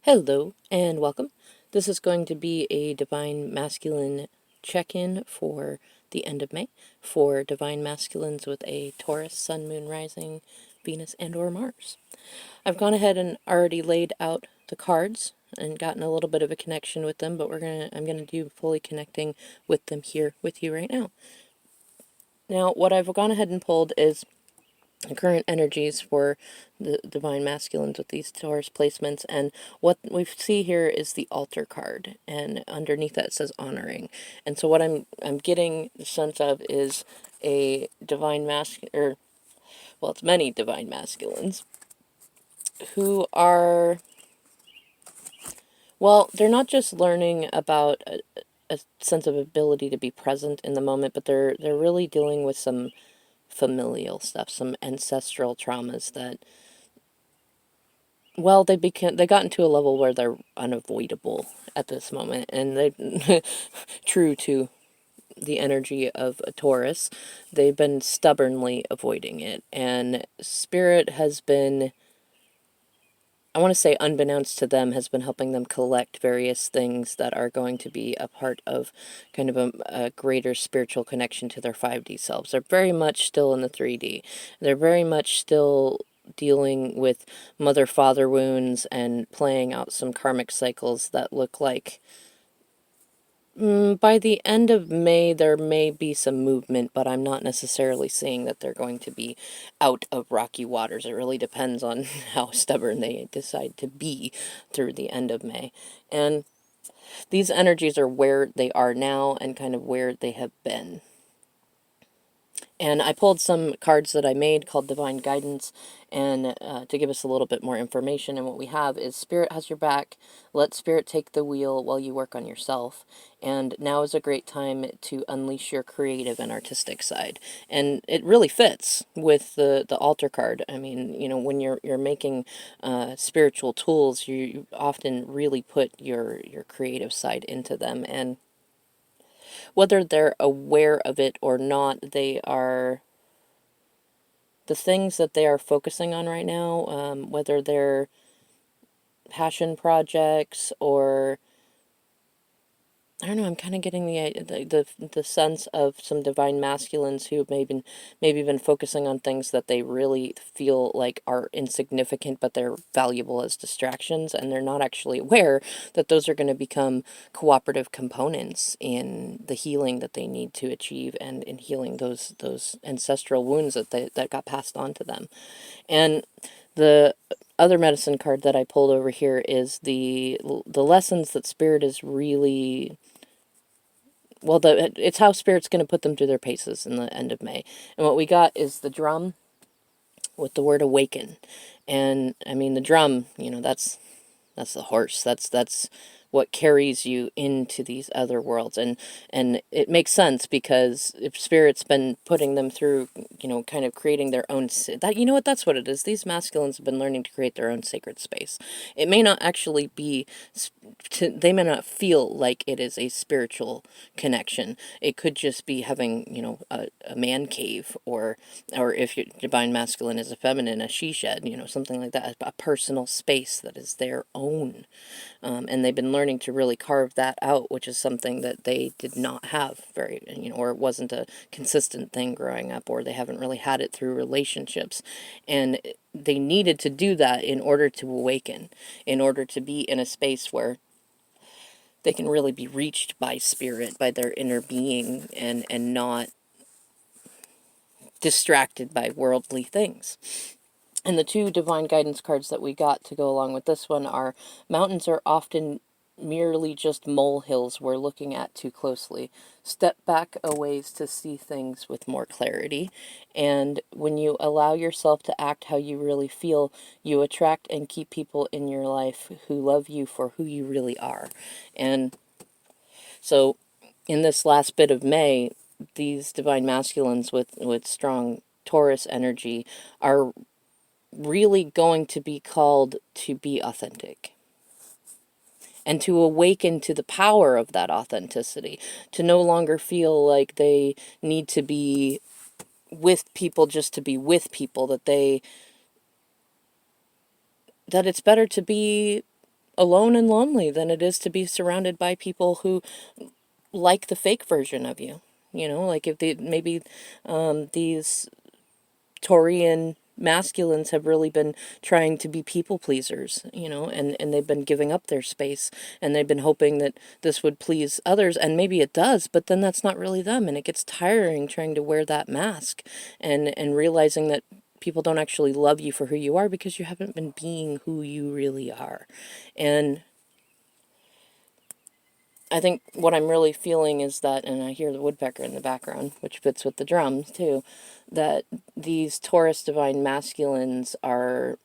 Hello and welcome. This is going to be a Divine Masculine check-in for the end of May for Divine Masculines with a Taurus Sun, Moon, Rising, Venus, and/or Mars. I've gone ahead and already laid out the cards and gotten a little bit of a connection with them, but I'm gonna do fully connecting with them here with you right now. Now, what I've gone ahead and pulled is the current energies for the divine masculines with these Taurus placements, and what we see here is the altar card, and underneath that it says honoring. And so what I'm getting the sense of is a divine masculine, or well, it's many divine masculines who are, well, they're not just learning about a sense of ability to be present in the moment, but they're really dealing with some familial stuff, some ancestral traumas that, well, they got into a level where they're unavoidable at this moment, and they true to the energy of a Taurus, they've been stubbornly avoiding it, and spirit has been, I want to say unbeknownst to them, has been helping them collect various things that are going to be a part of kind of a greater spiritual connection to their 5D selves. They're very much still in the 3D. They're very much still dealing with mother-father wounds and playing out some karmic cycles that look like, by the end of May, there may be some movement, but I'm not necessarily saying that they're going to be out of rocky waters. It really depends on how stubborn they decide to be through the end of May. And these energies are where they are now and kind of where they have been. And I pulled some cards that I made called Divine Guidance, and to give us a little bit more information. And what we have is Spirit has your back. Let Spirit take the wheel while you work on yourself. And now is a great time to unleash your creative and artistic side. And it really fits with the altar card. I mean, you know, when you're making spiritual tools, you often really put your creative side into them. And whether they're aware of it or not, they are the things that they are focusing on right now, whether they're passion projects or, I don't know, I'm kind of getting the sense of some divine masculines who have maybe been focusing on things that they really feel like are insignificant, but they're valuable as distractions, and they're not actually aware that those are going to become cooperative components in the healing that they need to achieve, and in healing those ancestral wounds that got passed on to them. And the other medicine card that I pulled over here is the lessons that Spirit is really, well, it's how Spirit's going to put them through their paces in the end of May. And what we got is the drum with the word awaken. And I mean, the drum, you know, that's the horse. That's what carries you into these other worlds. And it makes sense, because if Spirit's been putting them through, you know, kind of creating their own, that, you know what, that's what it is. These masculines have been learning to create their own sacred space. It may not actually be, they may not feel like it is a spiritual connection. It could just be having, you know, a man cave, or if your divine masculine is a feminine, a she shed, you know, something like that, a personal space that is their own. And they've been learning to really carve that out, which is something that they did not have very, you know, or it wasn't a consistent thing growing up, or they haven't really had it through relationships. And they needed to do that in order to awaken, in order to be in a space where they can really be reached by Spirit, by their inner being, and not distracted by worldly things. And the two divine guidance cards that we got to go along with this one are: mountains are often merely just molehills we're looking at too closely. Step back a ways to see things with more clarity. And when you allow yourself to act how you really feel, you attract and keep people in your life who love you for who you really are. And so in this last bit of May, these divine masculines with strong Taurus energy are really going to be called to be authentic and to awaken to the power of that authenticity, to no longer feel like they need to be with people just to be with people, that it's better to be alone and lonely than it is to be surrounded by people who like the fake version of you. You know, like if they maybe these Taurian masculines have really been trying to be people pleasers, you know, and they've been giving up their space, and they've been hoping that this would please others, and maybe it does, but then that's not really them, and it gets tiring trying to wear that mask and realizing that people don't actually love you for who you are because you haven't been being who you really are. And I think what I'm really feeling is that, and I hear the woodpecker in the background, which fits with the drums too, that these Taurus divine masculines are,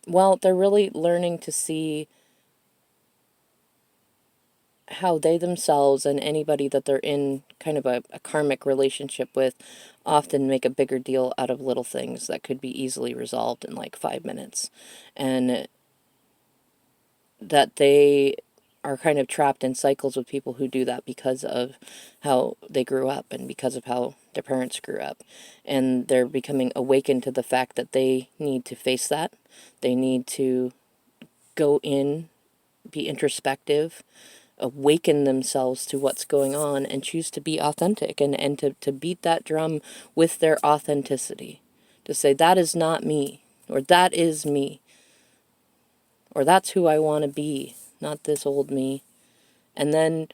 well, they're really learning to see how they themselves and anybody that they're in kind of a karmic relationship with often make a bigger deal out of little things that could be easily resolved in like 5 minutes. And that they are kind of trapped in cycles with people who do that because of how they grew up and because of how their parents grew up. And they're becoming awakened to the fact that they need to face that. They need to go in, be introspective, awaken themselves to what's going on, and choose to be authentic and to beat that drum with their authenticity. To say, that is not me, or that is me, or that's who I want to be, not this old me. And then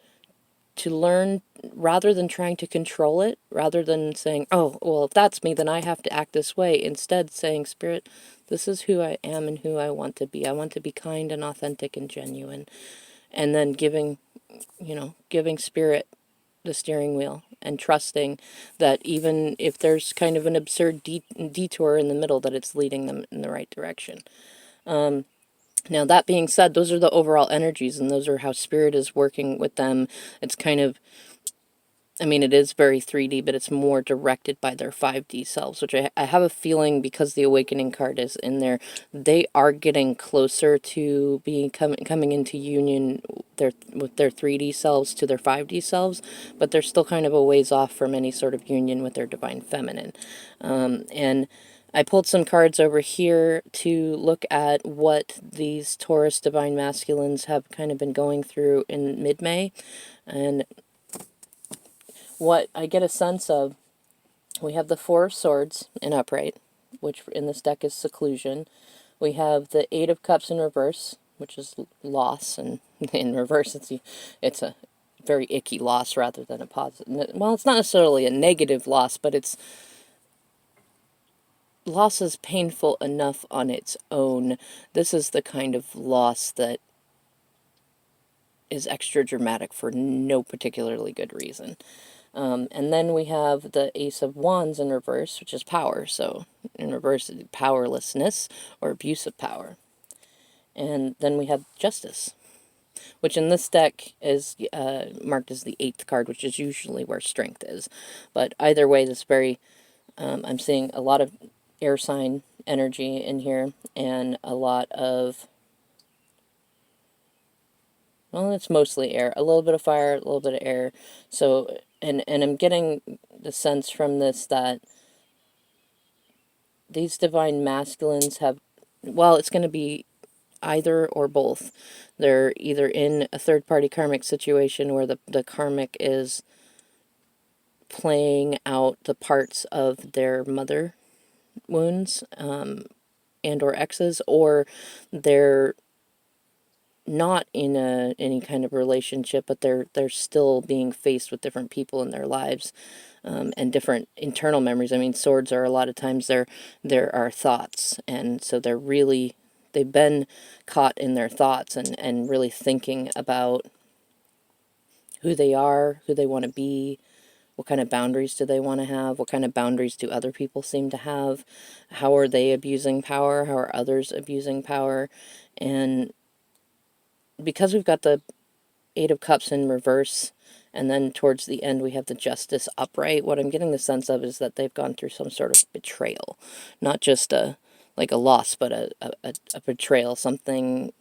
to learn, rather than trying to control it, rather than saying, oh, well, if that's me, then I have to act this way. Instead, saying, Spirit, this is who I am and who I want to be. I want to be kind and authentic and genuine. And then giving, giving Spirit the steering wheel and trusting that even if there's kind of an absurd detour in the middle, that it's leading them in the right direction. Now, that being said, those are the overall energies, and those are how Spirit is working with them. It's kind of, I mean, it is very 3D, but it's more directed by their 5D selves, which I have a feeling, because the Awakening card is in there, they are getting closer to being coming into union with their 3D selves to their 5D selves, but they're still kind of a ways off from any sort of union with their Divine Feminine. And I pulled some cards over here to look at what these Taurus Divine Masculines have kind of been going through in mid-May. And what I get a sense of, we have the Four of Swords in upright, which in this deck is seclusion. We have the Eight of Cups in reverse, which is loss, and in reverse it's a very icky loss rather than a positive. Well, it's not necessarily a negative loss, but loss is painful enough on its own. This is the kind of loss that is extra dramatic for no particularly good reason. And then we have the Ace of Wands in reverse, which is power. So in reverse, powerlessness or abuse of power. And then we have Justice, which in this deck is marked as the 8th card, which is usually where strength is. But either way, this very, I'm seeing a lot of air sign energy in here, and a lot of, well, it's mostly air, a little bit of fire, a little bit of air. So, and I'm getting the sense from this that these divine masculines have, well, it's going to be either or both. They're either in a third-party karmic situation where the karmic is playing out the parts of their mother wounds and or exes, or they're not in any kind of relationship, but they're still being faced with different people in their lives, and different internal memories. I mean, swords are a lot of times there are thoughts, and so they've been caught in their thoughts and really thinking about who they are, who they want to be, what kind of boundaries do they want to have, what kind of boundaries do other people seem to have, how are they abusing power, how are others abusing power. And because we've got the Eight of Cups in reverse, and then towards the end we have the Justice upright, what I'm getting the sense of is that they've gone through some sort of betrayal. Not just a loss, but a betrayal, something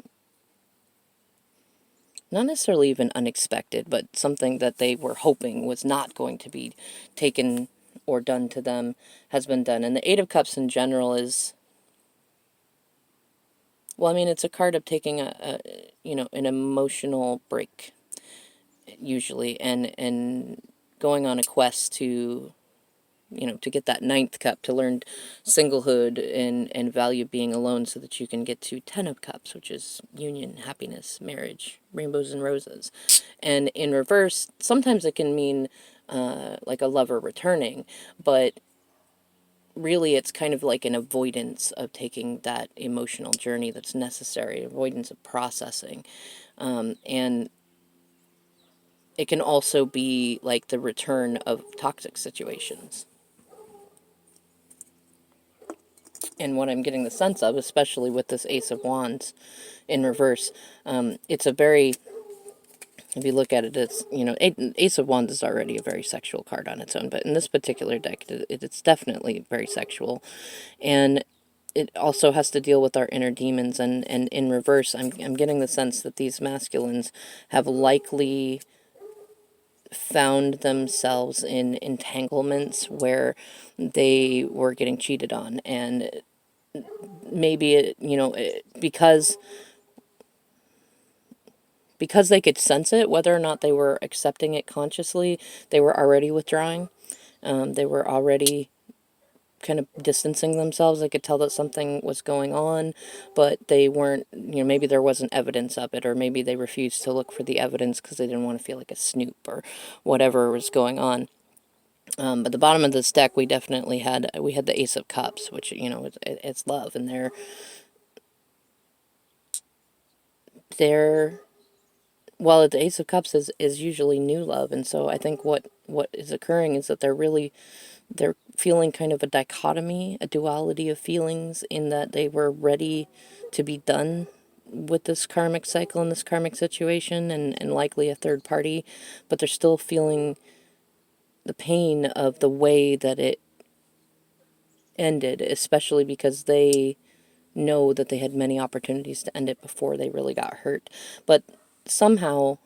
not necessarily even unexpected, but something that they were hoping was not going to be taken or done to them has been done. And the Eight of Cups in general is Well, I mean, it's a card of taking an emotional break, usually, and going on a quest to get that ninth cup, to learn singlehood and value being alone so that you can get to 10 of cups, which is union, happiness, marriage, rainbows and roses. And in reverse, sometimes it can mean like a lover returning, but really it's kind of like an avoidance of taking that emotional journey that's necessary, avoidance of processing. And it can also be like the return of toxic situations. And what I'm getting the sense of, especially with this Ace of Wands in reverse, it's a very, if you look at it, it's, Ace of Wands is already a very sexual card on its own, but in this particular deck, it's definitely very sexual. And it also has to deal with our inner demons. And in reverse, I'm getting the sense that these masculines have likely found themselves in entanglements where they were getting cheated on, and maybe because they could sense it, whether or not they were accepting it consciously, they were already withdrawing. They were already kind of distancing themselves. They could tell that something was going on, but they weren't, maybe there wasn't evidence of it, or maybe they refused to look for the evidence because they didn't want to feel like a snoop or whatever was going on. But the bottom of this deck, we definitely had the Ace of Cups, which, it's love, and they're well, the Ace of Cups is usually new love, and so I think what is occurring is that they're feeling kind of a dichotomy, a duality of feelings, in that they were ready to be done with this karmic cycle and this karmic situation, and likely a third party, but they're still feeling the pain of the way that it ended, especially because they know that they had many opportunities to end it before they really got hurt. But somehow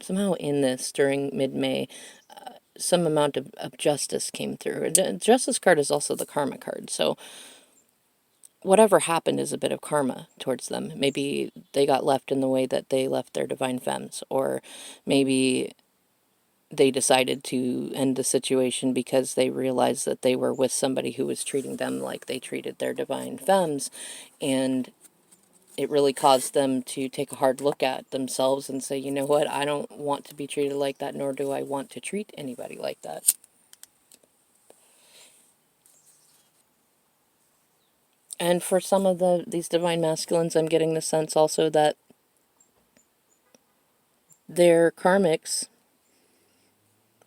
in this, during mid-May, some amount of justice came through. The justice card is also the karma card, so whatever happened is a bit of karma towards them. Maybe they got left in the way that they left their divine femmes, or maybe they decided to end the situation because they realized that they were with somebody who was treating them like they treated their divine femmes, and it really caused them to take a hard look at themselves and say, you know what, I don't want to be treated like that, nor do I want to treat anybody like that. And for some of these divine masculines, I'm getting the sense also that their karmics,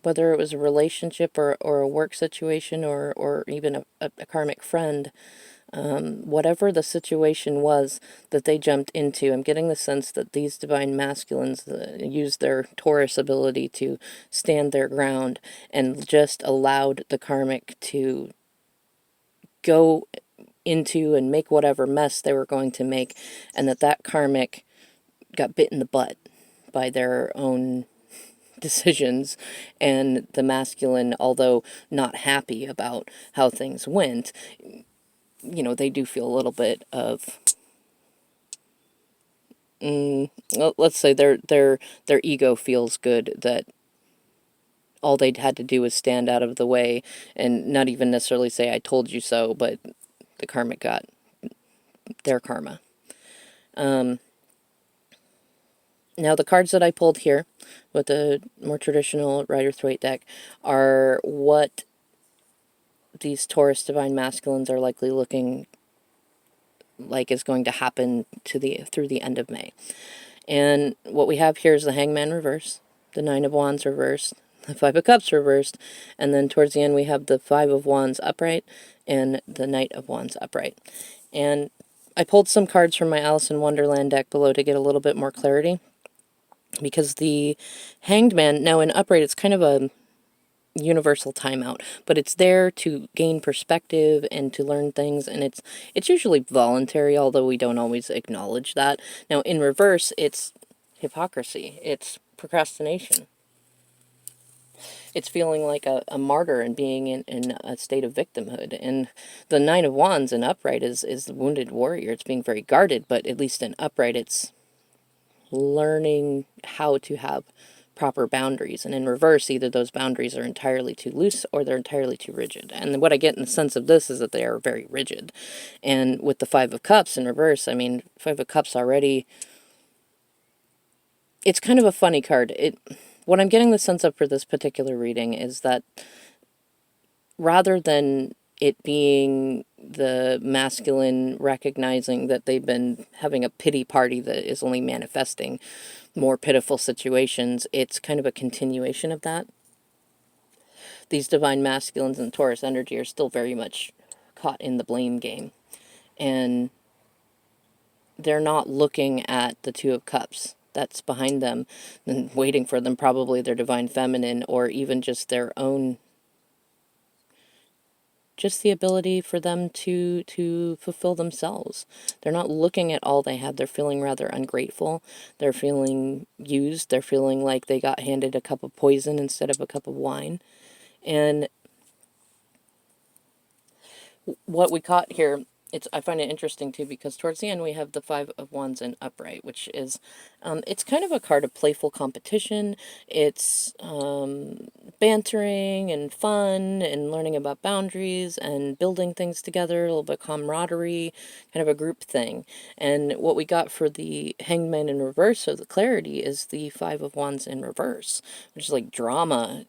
whether it was a relationship or a work situation, or even a karmic friend, whatever the situation was that they jumped into, I'm getting the sense that these divine masculines used their Taurus ability to stand their ground and just allowed the karmic to go into and make whatever mess they were going to make, and that karmic got bit in the butt by their own decisions, and the masculine, although not happy about how things went, they do feel a little bit of, well, let's say their ego feels good that all they'd had to do was stand out of the way and not even necessarily say I told you so, but the karmic got their karma. Now, the cards that I pulled here with the more traditional Rider-Thwaite deck are what these Taurus Divine Masculines are likely looking like is going to happen through the end of May. And what we have here is the Hangman reverse, the Nine of Wands reversed, the Five of Cups reversed, and then towards the end we have the Five of Wands upright and the Knight of Wands upright. And I pulled some cards from my Alice in Wonderland deck below to get a little bit more clarity, because the Hanged Man, now in upright, it's kind of a universal timeout, but it's there to gain perspective and to learn things, and it's usually voluntary, although we don't always acknowledge that. Now in reverse, it's hypocrisy, it's procrastination. It's feeling like a martyr and being in a state of victimhood. And the Nine of Wands in upright is the wounded warrior. It's being very guarded, but at least in upright, it's learning how to have proper boundaries. And in reverse, either those boundaries are entirely too loose or they're entirely too rigid. And what I get in the sense of this is that they are very rigid. And with the Five of Cups in reverse, I mean, Five of Cups already, it's kind of a funny card. What I'm getting the sense of for this particular reading is that rather than it being the masculine recognizing that they've been having a pity party that is only manifesting more pitiful situations, it's kind of a continuation of that. These divine masculines and Taurus energy are still very much caught in the blame game. And they're not looking at the Two of Cups that's behind them and waiting for them, probably their divine feminine or even just their own, just the ability for them to fulfill themselves. They're not looking at all they have. They're feeling rather ungrateful. They're feeling used. They're feeling like they got handed a cup of poison instead of a cup of wine. And what we caught here, I find it interesting too, because towards the end we have the Five of Wands in upright, which is, it's kind of a card of playful competition. It's bantering and fun and learning about boundaries and building things together, a little bit of camaraderie, kind of a group thing. And what we got for the Hanged Man in reverse, so the clarity, is the Five of Wands in reverse, which is like drama,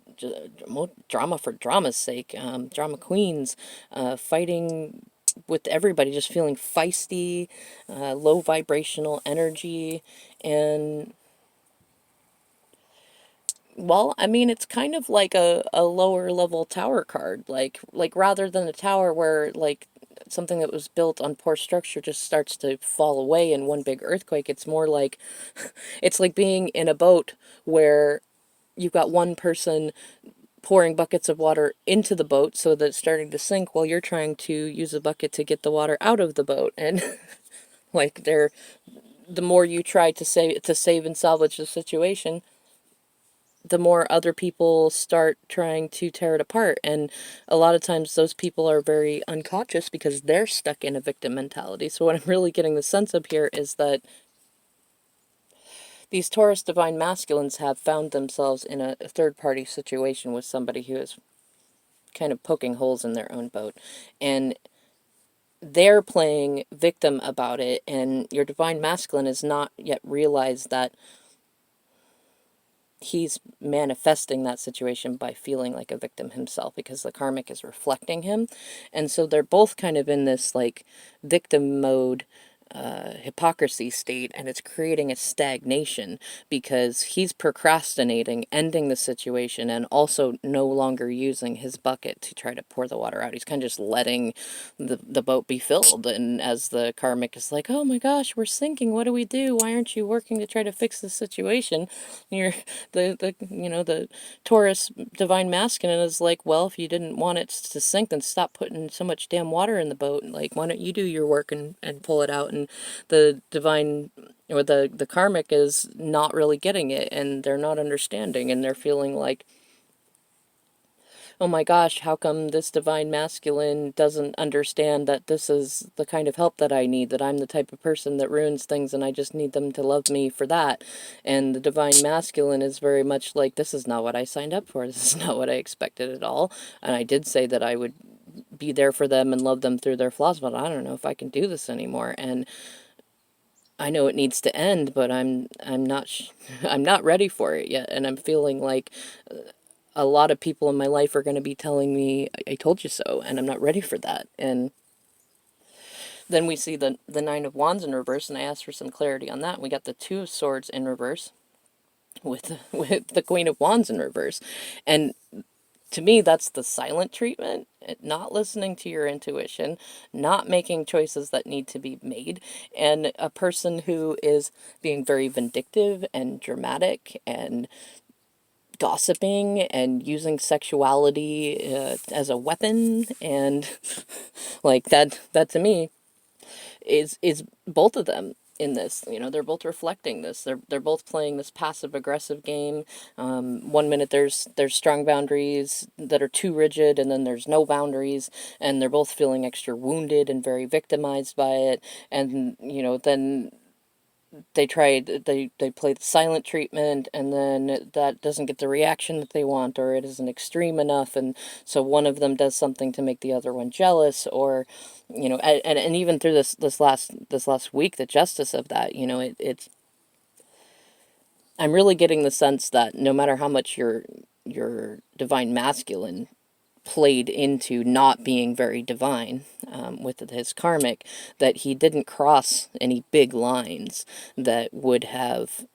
drama for drama's sake, drama queens, fighting with everybody, just feeling feisty, low vibrational energy. And well, I mean, it's kind of like a lower level tower card, like rather than a tower where like something that was built on poor structure just starts to fall away in one big earthquake. It's more like it's like being in a boat where you've got one person pouring buckets of water into the boat so that it's starting to sink while you're trying to use a bucket to get the water out of the boat. And like the more you try to save and salvage the situation, the more other people start trying to tear it apart. And a lot of times those people are very unconscious because they're stuck in a victim mentality. So what I'm really getting the sense of here is that these Taurus divine masculines have found themselves in a third party situation with somebody who is kind of poking holes in their own boat. And they're playing victim about it, and your divine masculine has not yet realized that he's manifesting that situation by feeling like a victim himself because the karmic is reflecting him. And so they're both kind of in this like victim mode, hypocrisy state, and it's creating a stagnation because he's procrastinating ending the situation and also no longer using his bucket to try to pour the water out. He's kind of just letting the boat be filled. And as the karmic is like, oh my gosh, we're sinking, what do we do? Why aren't you working to try to fix the situation? You're the Taurus divine masculine is like, well, if you didn't want it to sink, then stop putting so much damn water in the boat. Like, why don't you do your work and pull it out? And the divine or the karmic is not really getting it, and they're not understanding, and they're feeling like, oh my gosh, how come this divine masculine doesn't understand that this is the kind of help that I need, that I'm the type of person that ruins things and I just need them to love me for that. And the divine masculine is very much like, this is not what I signed up for. This is not what I expected at all. And I did say that I would be there for them and love them through their flaws, but I don't know if I can do this anymore. And I know it needs to end, but I'm not I'm not ready for it yet, and I'm feeling like a lot of people in my life are going to be telling me, I told you so, and I'm not ready for that. And then we see the Nine of Wands in reverse, and I asked for some clarity on that. We got the Two of Swords in reverse with the Queen of Wands in reverse. And to me, that's the silent treatment, not listening to your intuition, not making choices that need to be made, and a person who is being very vindictive and dramatic and gossiping and using sexuality as a weapon. And like that to me is both of them. in this. You know, they're both reflecting this. They're both playing this passive aggressive game. One minute there's strong boundaries that are too rigid, and then there's no boundaries, and they're both feeling extra wounded and very victimized by it. And you know, then they play the silent treatment, and then that doesn't get the reaction that they want, or it isn't extreme enough, and so one of them does something to make the other one jealous, or you know, and even through this last week, the justice of that, you know, it's I'm really getting the sense that no matter how much your divine masculine played into not being very divine, with his karmic, that he didn't cross any big lines that would have,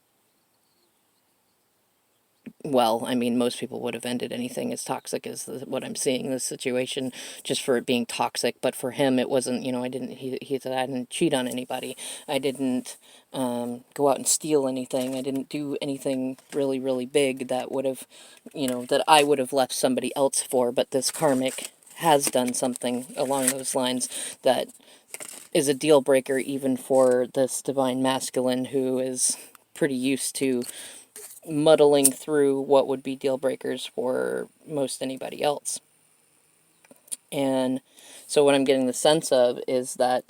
well, I mean, most people would have ended anything as toxic as what I'm seeing in this situation, just for it being toxic. But for him, it wasn't, you know, he said, I didn't cheat on anybody. I didn't go out and steal anything. I didn't do anything really, really big that would have, you know, that I would have left somebody else for. But this karmic has done something along those lines that is a deal breaker even for this divine masculine, who is pretty used to muddling through what would be deal breakers for most anybody else. And so what I'm getting the sense of is that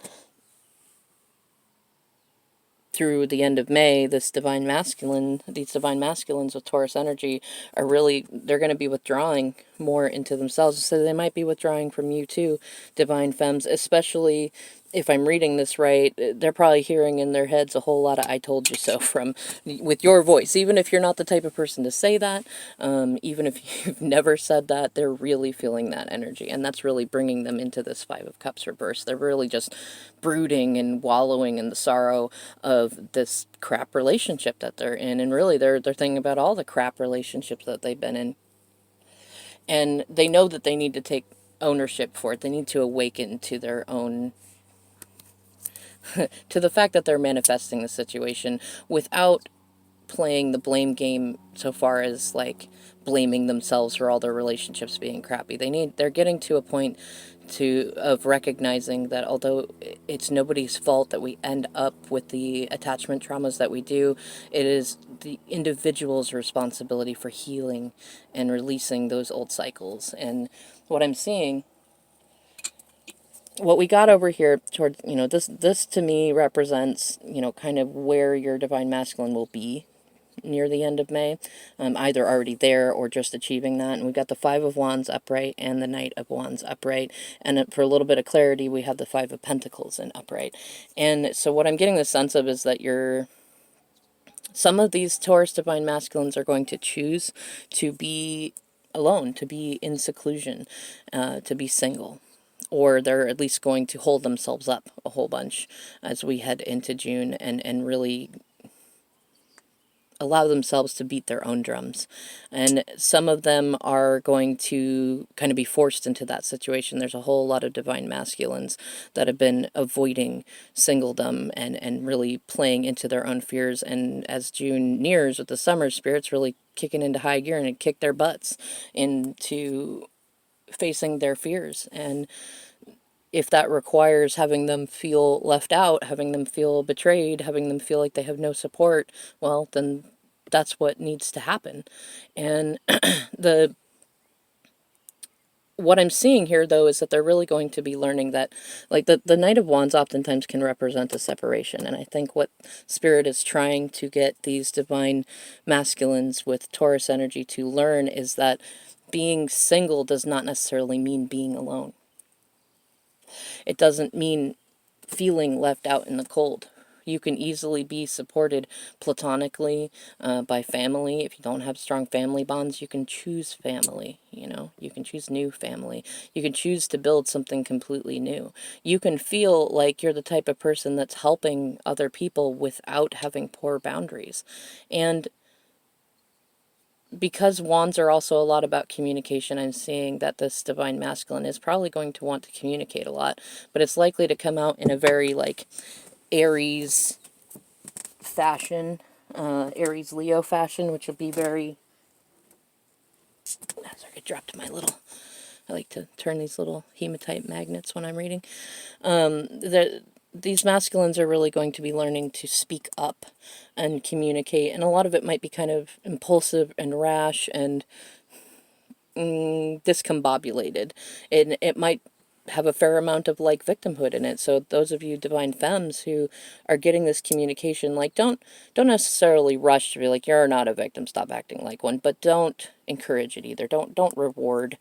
through the end of May, these divine masculines with Taurus energy are really, they're going to be withdrawing more into themselves. So they might be withdrawing from you too, divine femmes, especially if I'm reading this right. They're probably hearing in their heads a whole lot of "I told you so" from with your voice. Even if you're not the type of person to say that, even if you've never said that, they're really feeling that energy, and that's really bringing them into this Five of Cups reverse. They're really just brooding and wallowing in the sorrow of this crap relationship that they're in, and really they're thinking about all the crap relationships that they've been in, and they know that they need to take ownership for it. They need to awaken to their own to the fact that they're manifesting the situation without playing the blame game so far as like blaming themselves for all their relationships being crappy. They're getting to a point of recognizing that although it's nobody's fault that we end up with the attachment traumas that we do, it is the individual's responsibility for healing and releasing those old cycles. And what I'm seeing, what we got over here toward, you know, this to me represents, you know, kind of where your divine masculine will be near the end of May, either already there or just achieving that. And we've got the Five of Wands upright and the Knight of Wands upright. And for a little bit of clarity, we have the Five of Pentacles in upright. And so what I'm getting the sense of is that some of these Taurus divine masculines are going to choose to be alone, to be in seclusion, to be single. Or they're at least going to hold themselves up a whole bunch as we head into June, and really allow themselves to beat their own drums. And some of them are going to kind of be forced into that situation. There's a whole lot of divine masculines that have been avoiding singledom and really playing into their own fears. And as June nears with the summer, Spirit's really kicking into high gear and kick their butts into facing their fears. And if that requires having them feel left out, having them feel betrayed, having them feel like they have no support, well, then that's what needs to happen. And the what I'm seeing here, though, is that they're really going to be learning that, like, the Knight of Wands oftentimes can represent a separation. And I think what Spirit is trying to get these divine masculines with Taurus energy to learn is that being single does not necessarily mean being alone. It doesn't mean feeling left out in the cold. You can easily be supported platonically by family. If you don't have strong family bonds, you can choose family, you know. You can choose new family. You can choose to build something completely new. You can feel like you're the type of person that's helping other people without having poor boundaries. And because wands are also a lot about communication, I'm seeing that this divine masculine is probably going to want to communicate a lot, but it's likely to come out in a very, like, Aries fashion, Aries Leo fashion, which will be very, sorry, I dropped my little, I like to turn these little hematite magnets when I'm reading. these masculines are really going to be learning to speak up and communicate, and a lot of it might be kind of impulsive and rash and discombobulated. And it might have a fair amount of like victimhood in it. So those of you divine femmes who are getting this communication, like don't necessarily rush to be like, you're not a victim, stop acting like one, but don't encourage it either. Don't reward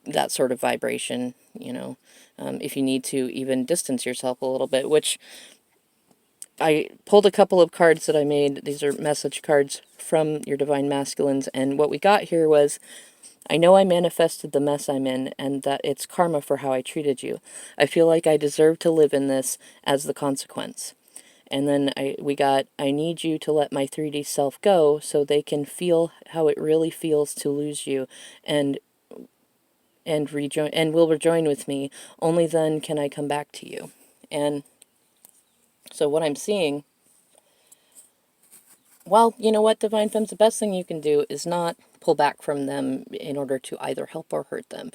that sort of vibration, you know. If you need to even distance yourself a little bit, which I pulled a couple of cards that I made. These are message cards from your divine masculines, and what we got here was, I know I manifested the mess I'm in, and that it's karma for how I treated you. I feel like I deserve to live in this as the consequence. And then we got, I need you to let my 3D self go so they can feel how it really feels to lose you, and rejoin, and will rejoin with me. Only then can I come back to you. And so what I'm seeing, well, you know what, Divine Femmes, the best thing you can do is not pull back from them in order to either help or hurt them.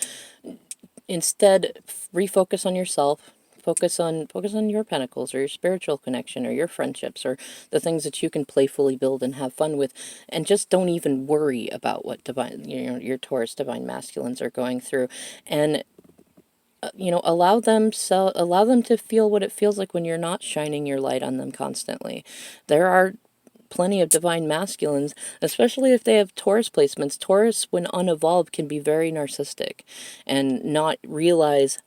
Instead, refocus on yourself. Focus on your pentacles, or your spiritual connection, or your friendships, or the things that you can playfully build and have fun with, and just don't even worry about what divine, your Taurus divine masculines are going through. And allow them to feel what it feels like when you're not shining your light on them constantly. There are plenty of divine masculines, especially if they have Taurus placements. Taurus, when unevolved, can be very narcissistic and not realize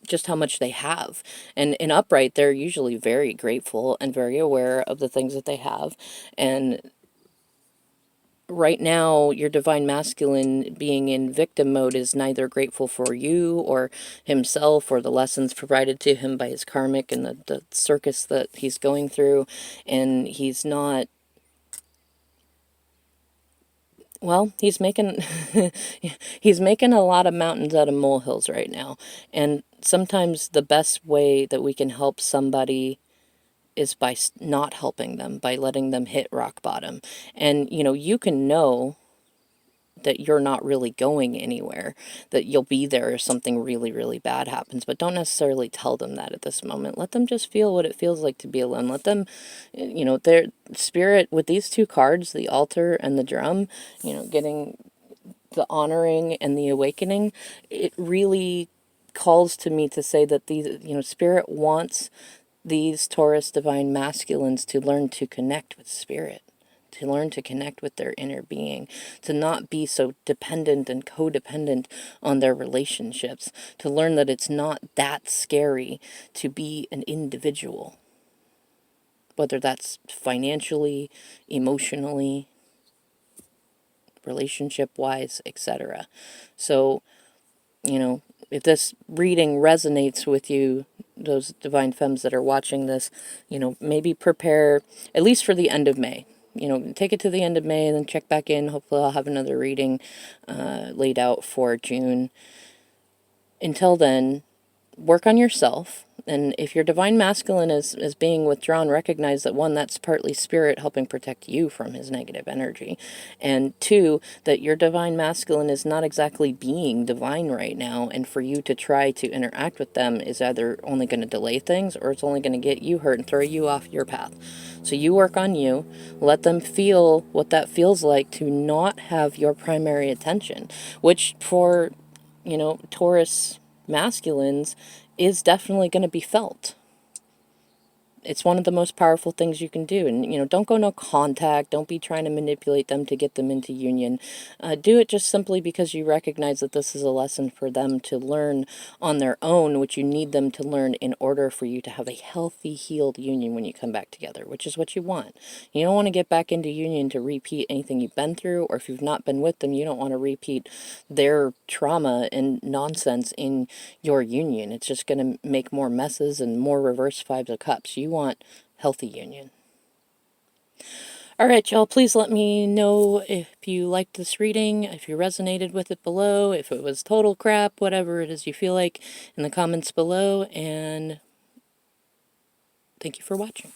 just how much they have. And in upright, they're usually very grateful and very aware of the things that they have. And right now, your divine masculine being in victim mode is neither grateful for you or himself or the lessons provided to him by his karmic and the circus that he's going through. And he's not, well, he's making he's making a lot of mountains out of molehills right now. And sometimes the best way that we can help somebody is by not helping them, by letting them hit rock bottom. And you can know that you're not really going anywhere, that you'll be there if something really, really bad happens, but don't necessarily tell them that at this moment. Let them just feel what it feels like to be alone. Let them, their spirit, with these two cards, the altar and the drum, getting the honoring and the awakening, it really calls to me to say that these, spirit wants these Taurus divine masculines to learn to connect with spirit, to learn to connect with their inner being, to not be so dependent and codependent on their relationships, to learn that it's not that scary to be an individual, whether that's financially, emotionally, relationship-wise, etc. So, if this reading resonates with you, those divine femmes that are watching this, maybe prepare at least for the end of May. Take it to the end of May and then check back in. Hopefully I'll have another reading laid out for June. Until then, work on yourself. And if your divine masculine is being withdrawn, recognize that, one, that's partly spirit helping protect you from his negative energy. And two, that your divine masculine is not exactly being divine right now. And for you to try to interact with them is either only going to delay things, or it's only going to get you hurt and throw you off your path. So you work on you. Let them feel what that feels like to not have your primary attention, which for, Taurus masculines is definitely going to be felt. It's one of the most powerful things you can do. And, don't go no contact. Don't be trying to manipulate them to get them into union. Do it just simply because you recognize that this is a lesson for them to learn on their own, which you need them to learn in order for you to have a healthy, healed union when you come back together, which is what you want. You don't want to get back into union to repeat anything you've been through, or if you've not been with them, you don't want to repeat their trauma and nonsense in your union. It's just going to make more messes and more reverse fives of cups. You want healthy union. All right, y'all, please let me know if you liked this reading, if you resonated with it below, if it was total crap, whatever it is you feel like, in the comments below, and thank you for watching.